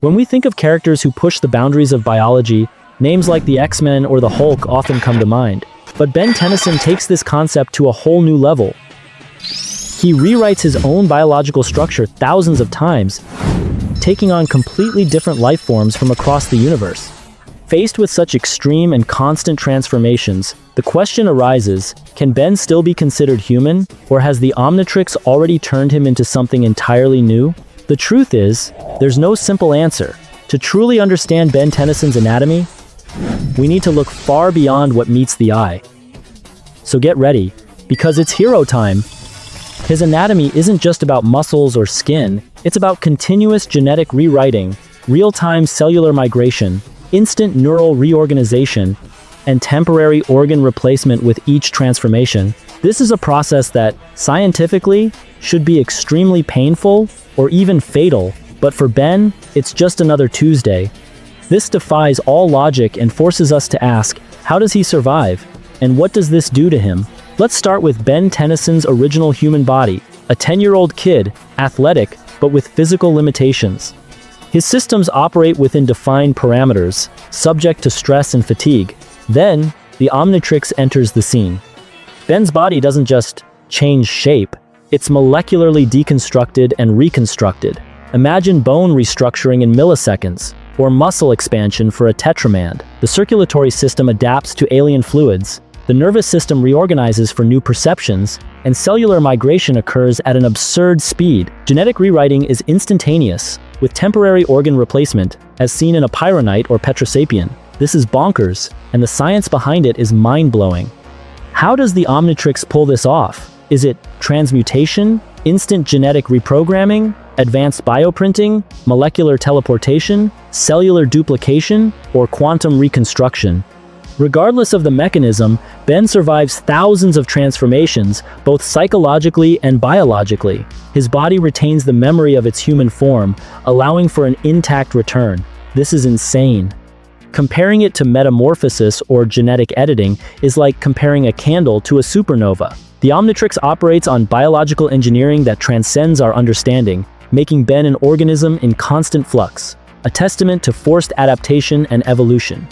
When we think of characters who push the boundaries of biology, names like the X-Men or the Hulk often come to mind. But Ben Tennyson takes this concept to a whole new level. He rewrites his own biological structure thousands of times, taking on completely different life forms from across the universe. Faced with such extreme and constant transformations, the question arises, can Ben still be considered human, or has the Omnitrix already turned him into something entirely new? The truth is, there's no simple answer. To truly understand Ben Tennyson's anatomy, we need to look far beyond what meets the eye. So get ready, because it's hero time. His anatomy isn't just about muscles or skin, it's about continuous genetic rewriting, real-time cellular migration, instant neural reorganization, and temporary organ replacement with each transformation. This is a process that, scientifically, should be extremely painful or even fatal, but for Ben, it's just another Tuesday. This defies all logic and forces us to ask, how does he survive? And what does this do to him? Let's start with Ben Tennyson's original human body, a 10-year-old kid, athletic, but with physical limitations. His systems operate within defined parameters, subject to stress and fatigue. Then, the Omnitrix enters the scene. Ben's body doesn't just change shape, it's molecularly deconstructed and reconstructed. Imagine bone restructuring in milliseconds, or muscle expansion for a tetraman. The circulatory system adapts to alien fluids, the nervous system reorganizes for new perceptions, and cellular migration occurs at an absurd speed. Genetic rewriting is instantaneous, with temporary organ replacement, as seen in a pyronite or petrosapien. This is bonkers, and the science behind it is mind-blowing. How does the Omnitrix pull this off? Is it transmutation, instant genetic reprogramming, advanced bioprinting, molecular teleportation, cellular duplication, or quantum reconstruction? Regardless of the mechanism, Ben survives thousands of transformations, both psychologically and biologically. His body retains the memory of its human form, allowing for an intact return. This is insane. Comparing it to metamorphosis or genetic editing is like comparing a candle to a supernova. The Omnitrix operates on biological engineering that transcends our understanding, making Ben an organism in constant flux, a testament to forced adaptation and evolution.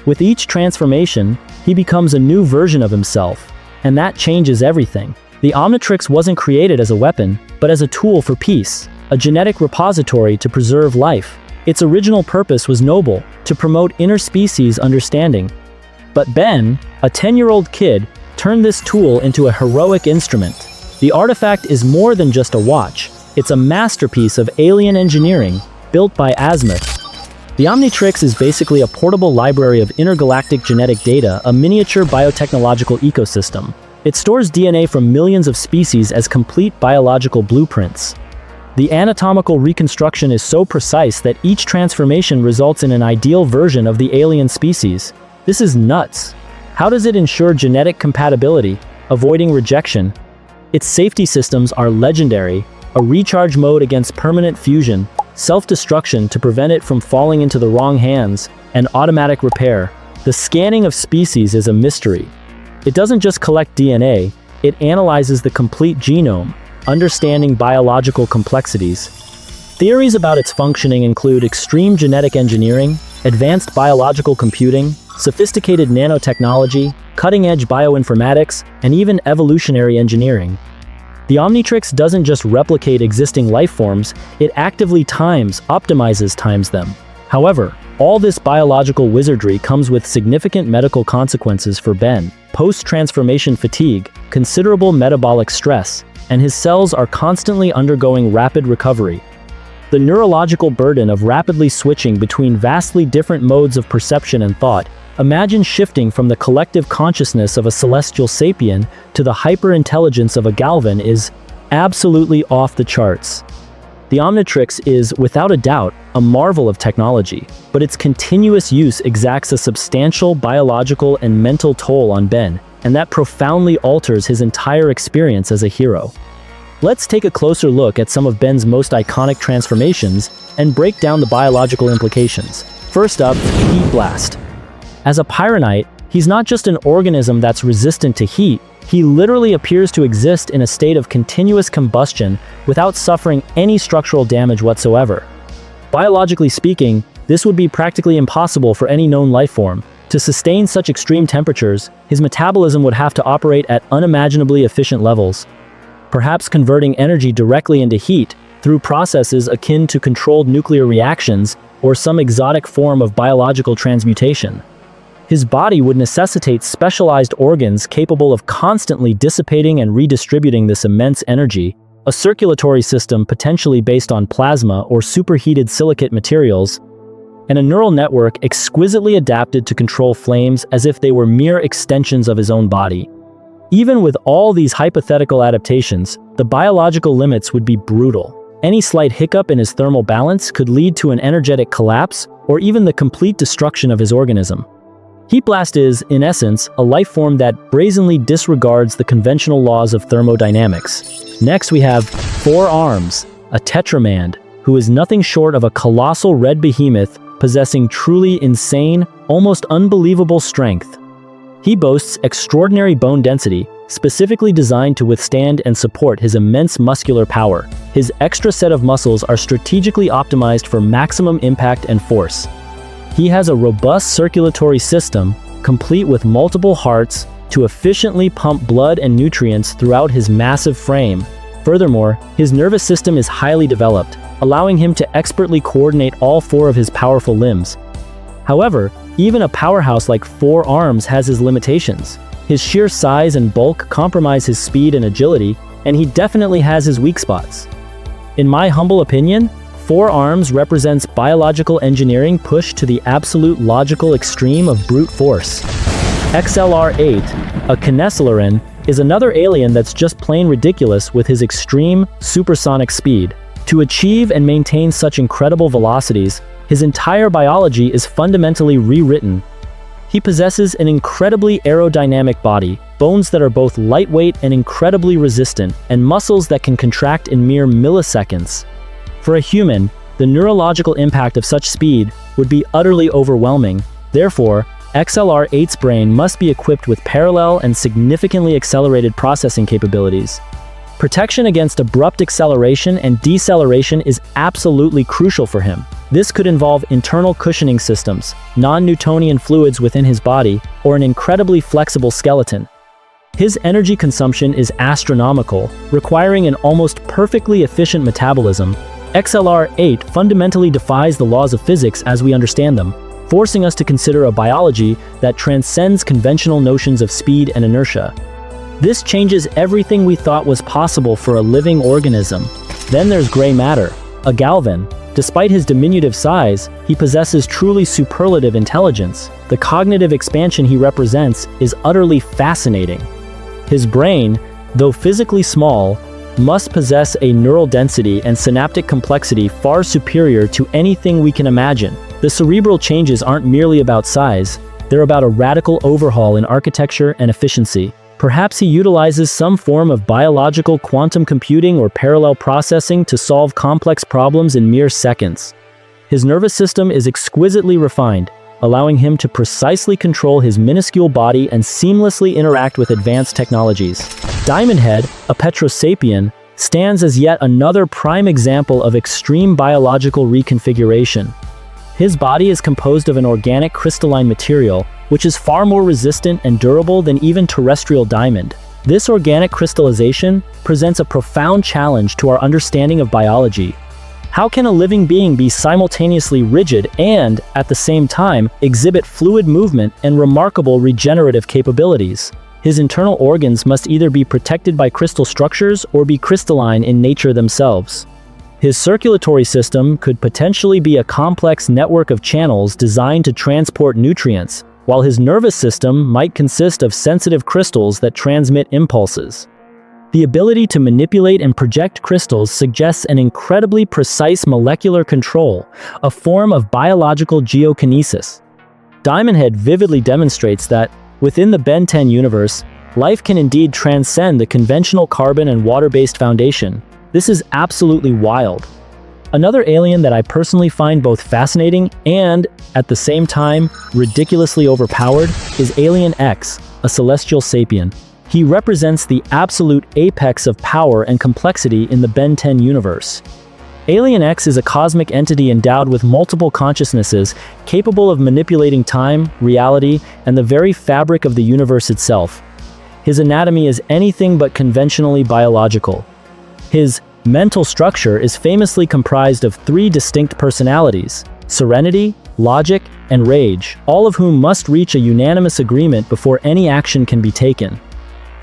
With each transformation, he becomes a new version of himself, and that changes everything. The Omnitrix wasn't created as a weapon, but as a tool for peace, a genetic repository to preserve life. Its original purpose was noble, to promote interspecies understanding. But Ben, a 10-year-old kid, turned this tool into a heroic instrument. The artifact is more than just a watch, it's a masterpiece of alien engineering, built by Azimuth. The Omnitrix is basically a portable library of intergalactic genetic data, a miniature biotechnological ecosystem. It stores DNA from millions of species as complete biological blueprints. The anatomical reconstruction is so precise that each transformation results in an ideal version of the alien species. This is nuts. How does it ensure genetic compatibility, avoiding rejection? Its safety systems are legendary, a recharge mode against permanent fusion, self-destruction to prevent it from falling into the wrong hands, and automatic repair. The scanning of species is a mystery. It doesn't just collect DNA, it analyzes the complete genome, understanding biological complexities. Theories about its functioning include extreme genetic engineering, advanced biological computing, sophisticated nanotechnology, cutting-edge bioinformatics, and even evolutionary engineering. The Omnitrix doesn't just replicate existing life forms, it actively optimizes them. However, all this biological wizardry comes with significant medical consequences for Ben. Post-transformation fatigue, considerable metabolic stress, and his cells are constantly undergoing rapid recovery. The neurological burden of rapidly switching between vastly different modes of perception and thought. Imagine shifting from the collective consciousness of a celestial sapien to the hyper-intelligence of a Galvan is absolutely off the charts. The Omnitrix is, without a doubt, a marvel of technology, but its continuous use exacts a substantial biological and mental toll on Ben, and that profoundly alters his entire experience as a hero. Let's take a closer look at some of Ben's most iconic transformations and break down the biological implications. First up, Heat Blast. As a pyronite, he's not just an organism that's resistant to heat, he literally appears to exist in a state of continuous combustion without suffering any structural damage whatsoever. Biologically speaking, this would be practically impossible for any known life form. To sustain such extreme temperatures, his metabolism would have to operate at unimaginably efficient levels, perhaps converting energy directly into heat through processes akin to controlled nuclear reactions or some exotic form of biological transmutation. His body would necessitate specialized organs capable of constantly dissipating and redistributing this immense energy, a circulatory system potentially based on plasma or superheated silicate materials, and a neural network exquisitely adapted to control flames as if they were mere extensions of his own body. Even with all these hypothetical adaptations, the biological limits would be brutal. Any slight hiccup in his thermal balance could lead to an energetic collapse or even the complete destruction of his organism. Heat blast is, in essence, a life form that brazenly disregards the conventional laws of thermodynamics. Next we have 4 arms, a tetramand, who is nothing short of a colossal red behemoth possessing truly insane, almost unbelievable strength. He boasts extraordinary bone density, specifically designed to withstand and support his immense muscular power. His extra set of muscles are strategically optimized for maximum impact and force. He has a robust circulatory system, complete with multiple hearts, to efficiently pump blood and nutrients throughout his massive frame. Furthermore, his nervous system is highly developed, allowing him to expertly coordinate all 4 of his powerful limbs. However, even a powerhouse like 4 arms has his limitations. His sheer size and bulk compromise his speed and agility, and he definitely has his weak spots. In my humble opinion, 4 arms represents biological engineering pushed to the absolute logical extreme of brute force. XLR-8, a Kinesiloran, is another alien that's just plain ridiculous with his extreme, supersonic speed. To achieve and maintain such incredible velocities, his entire biology is fundamentally rewritten. He possesses an incredibly aerodynamic body, bones that are both lightweight and incredibly resistant, and muscles that can contract in mere milliseconds. For a human, the neurological impact of such speed would be utterly overwhelming. Therefore, XLR-8's brain must be equipped with parallel and significantly accelerated processing capabilities. Protection against abrupt acceleration and deceleration is absolutely crucial for him. This could involve internal cushioning systems, non-Newtonian fluids within his body, or an incredibly flexible skeleton. His energy consumption is astronomical, requiring an almost perfectly efficient metabolism. XLR-8 fundamentally defies the laws of physics as we understand them, forcing us to consider a biology that transcends conventional notions of speed and inertia. This changes everything we thought was possible for a living organism. Then there's gray matter, a galvan. Despite his diminutive size, he possesses truly superlative intelligence. The cognitive expansion he represents is utterly fascinating. His brain, though physically small, must possess a neural density and synaptic complexity far superior to anything we can imagine. The cerebral changes aren't merely about size, they're about a radical overhaul in architecture and efficiency. Perhaps he utilizes some form of biological quantum computing or parallel processing to solve complex problems in mere seconds. His nervous system is exquisitely refined, allowing him to precisely control his minuscule body and seamlessly interact with advanced technologies. Diamond Head, a Petrosapian, stands as yet another prime example of extreme biological reconfiguration. His body is composed of an organic crystalline material, which is far more resistant and durable than even terrestrial diamond. This organic crystallization presents a profound challenge to our understanding of biology. How can a living being be simultaneously rigid and, at the same time, exhibit fluid movement and remarkable regenerative capabilities? His internal organs must either be protected by crystal structures or be crystalline in nature themselves. His circulatory system could potentially be a complex network of channels designed to transport nutrients, while his nervous system might consist of sensitive crystals that transmit impulses. The ability to manipulate and project crystals suggests an incredibly precise molecular control, a form of biological geokinesis. Diamond Head vividly demonstrates that, within the Ben 10 universe, life can indeed transcend the conventional carbon and water-based foundation. This is absolutely wild. Another alien that I personally find both fascinating and, at the same time, ridiculously overpowered is Alien X, a celestial sapien. He represents the absolute apex of power and complexity in the Ben 10 universe. Alien X is a cosmic entity endowed with multiple consciousnesses, capable of manipulating time, reality, and the very fabric of the universe itself. His anatomy is anything but conventionally biological. His mental structure is famously comprised of 3 distinct personalities: serenity, logic, and rage, all of whom must reach a unanimous agreement before any action can be taken.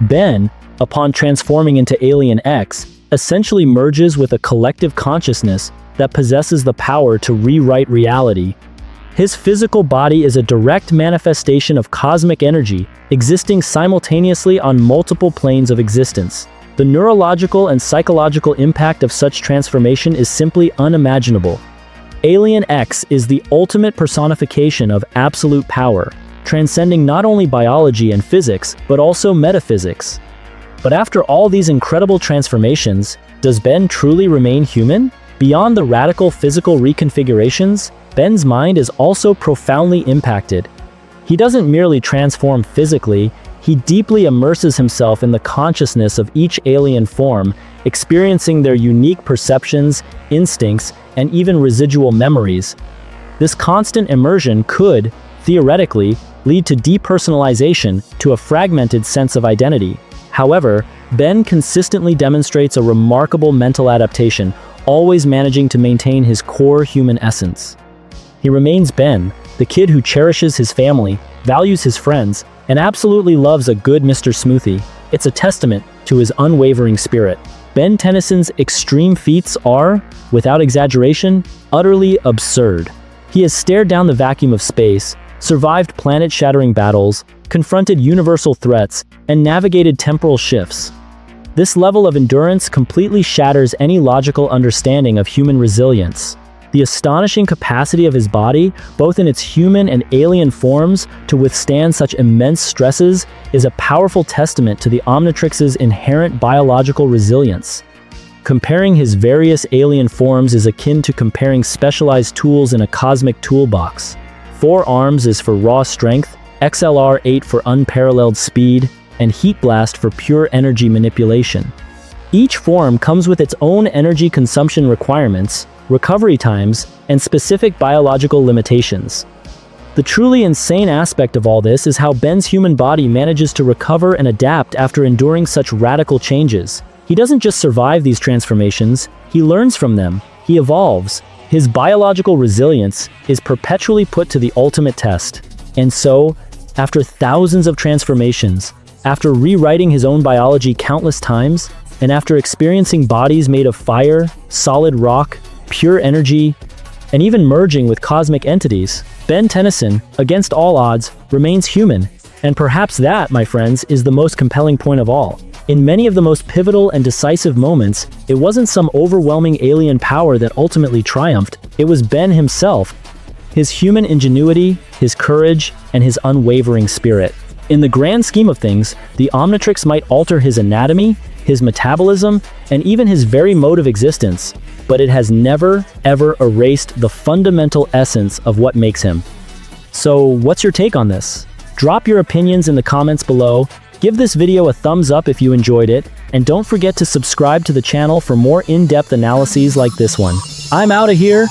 Ben, upon transforming into Alien X, essentially merges with a collective consciousness that possesses the power to rewrite reality. His physical body is a direct manifestation of cosmic energy, existing simultaneously on multiple planes of existence. The neurological and psychological impact of such transformation is simply unimaginable. Alien X is the ultimate personification of absolute power, transcending not only biology and physics, but also metaphysics. But after all these incredible transformations, does Ben truly remain human? Beyond the radical physical reconfigurations, Ben's mind is also profoundly impacted. He doesn't merely transform physically, he deeply immerses himself in the consciousness of each alien form, experiencing their unique perceptions, instincts, and even residual memories. This constant immersion could, theoretically, lead to depersonalization, to a fragmented sense of identity. However, Ben consistently demonstrates a remarkable mental adaptation, always managing to maintain his core human essence. He remains Ben, the kid who cherishes his family, values his friends, and absolutely loves a good Mr. Smoothie. It's a testament to his unwavering spirit. Ben Tennyson's extreme feats are, without exaggeration, utterly absurd. He has stared down the vacuum of space, survived planet-shattering battles, confronted universal threats, and navigated temporal shifts. This level of endurance completely shatters any logical understanding of human resilience. The astonishing capacity of his body, both in its human and alien forms, to withstand such immense stresses is a powerful testament to the Omnitrix's inherent biological resilience. Comparing his various alien forms is akin to comparing specialized tools in a cosmic toolbox. 4 arms is for raw strength, XLR-8 for unparalleled speed, and Heat Blast for pure energy manipulation. Each form comes with its own energy consumption requirements, recovery times, and specific biological limitations. The truly insane aspect of all this is how Ben's human body manages to recover and adapt after enduring such radical changes. He doesn't just survive these transformations, he learns from them, he evolves. His biological resilience is perpetually put to the ultimate test. And so, after thousands of transformations, after rewriting his own biology countless times, and after experiencing bodies made of fire, solid rock, pure energy, and even merging with cosmic entities, Ben Tennyson, against all odds, remains human. And perhaps that, my friends, is the most compelling point of all. In many of the most pivotal and decisive moments, it wasn't some overwhelming alien power that ultimately triumphed, it was Ben himself, his human ingenuity, his courage, and his unwavering spirit. In the grand scheme of things, the Omnitrix might alter his anatomy, his metabolism, and even his very mode of existence, but it has never, ever erased the fundamental essence of what makes him. So, what's your take on this? Drop your opinions in the comments below, give this video a thumbs up if you enjoyed it, and don't forget to subscribe to the channel for more in-depth analyses like this one. I'm out of here.